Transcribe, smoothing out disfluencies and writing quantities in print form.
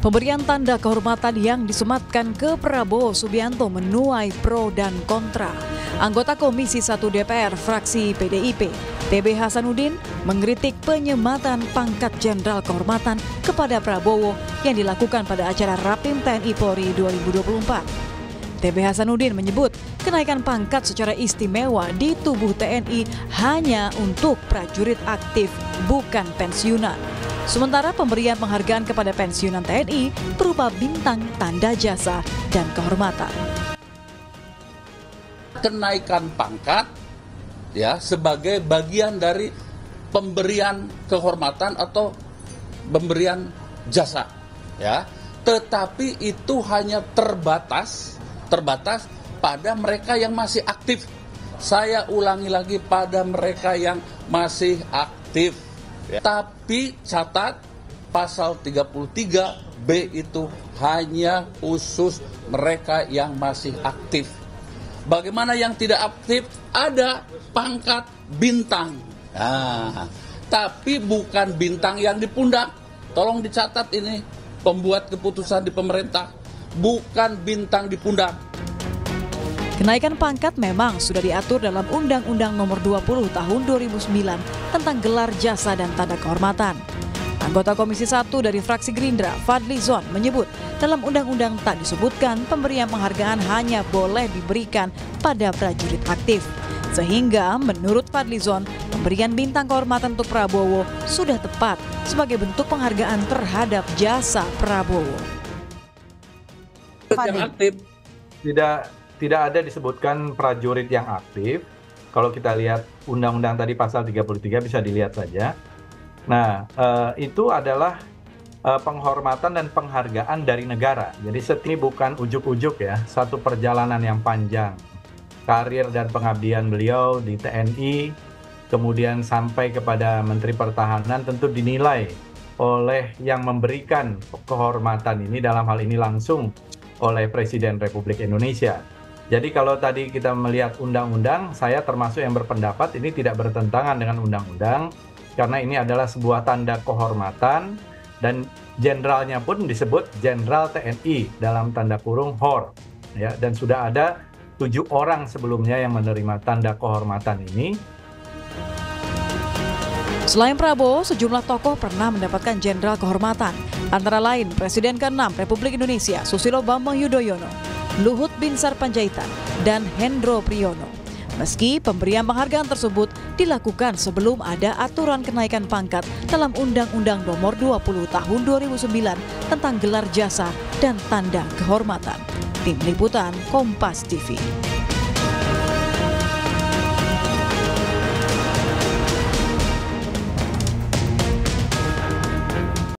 Pemberian tanda kehormatan yang disematkan ke Prabowo Subianto menuai pro dan kontra. Anggota Komisi 1 DPR fraksi PDIP, TB Hasanuddin, mengkritik penyematan pangkat Jenderal Kehormatan kepada Prabowo yang dilakukan pada acara Rapim TNI Polri 2024. TB Hasanuddin menyebut kenaikan pangkat secara istimewa di tubuh TNI hanya untuk prajurit aktif, bukan pensiunan. Sementara pemberian penghargaan kepada pensiunan TNI berupa bintang, tanda jasa, dan kehormatan. Kenaikan pangkat ya sebagai bagian dari pemberian kehormatan atau pemberian jasa ya. Tetapi itu hanya terbatas pada mereka yang masih aktif. Saya ulangi lagi, pada mereka yang masih aktif. Ya. Tapi catat pasal 33B itu hanya khusus mereka yang masih aktif. Bagaimana yang tidak aktif? Ada pangkat bintang. Nah, tapi bukan bintang yang di pundak. Tolong dicatat ini, pembuat keputusan di pemerintah. Bukan bintang di pundak. Kenaikan pangkat memang sudah diatur dalam Undang-Undang Nomor 20 Tahun 2009 tentang gelar jasa dan tanda kehormatan. Anggota Komisi 1 dari fraksi Gerindra, Fadli Zon, menyebut dalam undang-undang tak disebutkan pemberian penghargaan hanya boleh diberikan pada prajurit aktif. Sehingga menurut Fadli Zon, pemberian bintang kehormatan untuk Prabowo sudah tepat sebagai bentuk penghargaan terhadap jasa Prabowo. Yang aktif tidak ada disebutkan prajurit yang aktif. Kalau kita lihat undang-undang tadi pasal 33 bisa dilihat saja. Nah, itu adalah penghormatan dan penghargaan dari negara. Jadi ini bukan ujuk-ujuk ya, satu perjalanan yang panjang. Karir dan pengabdian beliau di TNI, kemudian sampai kepada Menteri Pertahanan tentu dinilai oleh yang memberikan kehormatan ini, dalam hal ini langsung oleh Presiden Republik Indonesia. Jadi kalau tadi kita melihat undang-undang, saya termasuk yang berpendapat ini tidak bertentangan dengan undang-undang, karena ini adalah sebuah tanda kehormatan dan jenderalnya pun disebut Jenderal TNI dalam tanda kurung HOR. Ya, dan sudah ada 7 orang sebelumnya yang menerima tanda kehormatan ini. Selain Prabowo, sejumlah tokoh pernah mendapatkan jenderal kehormatan, antara lain Presiden ke-6 Republik Indonesia Susilo Bambang Yudhoyono, Luhut Binsar Panjaitan, dan Hendro Priyono. Meski pemberian penghargaan tersebut dilakukan sebelum ada aturan kenaikan pangkat dalam Undang-Undang Nomor 20 Tahun 2009 tentang gelar jasa dan tanda kehormatan. Tim Liputan Kompas TV.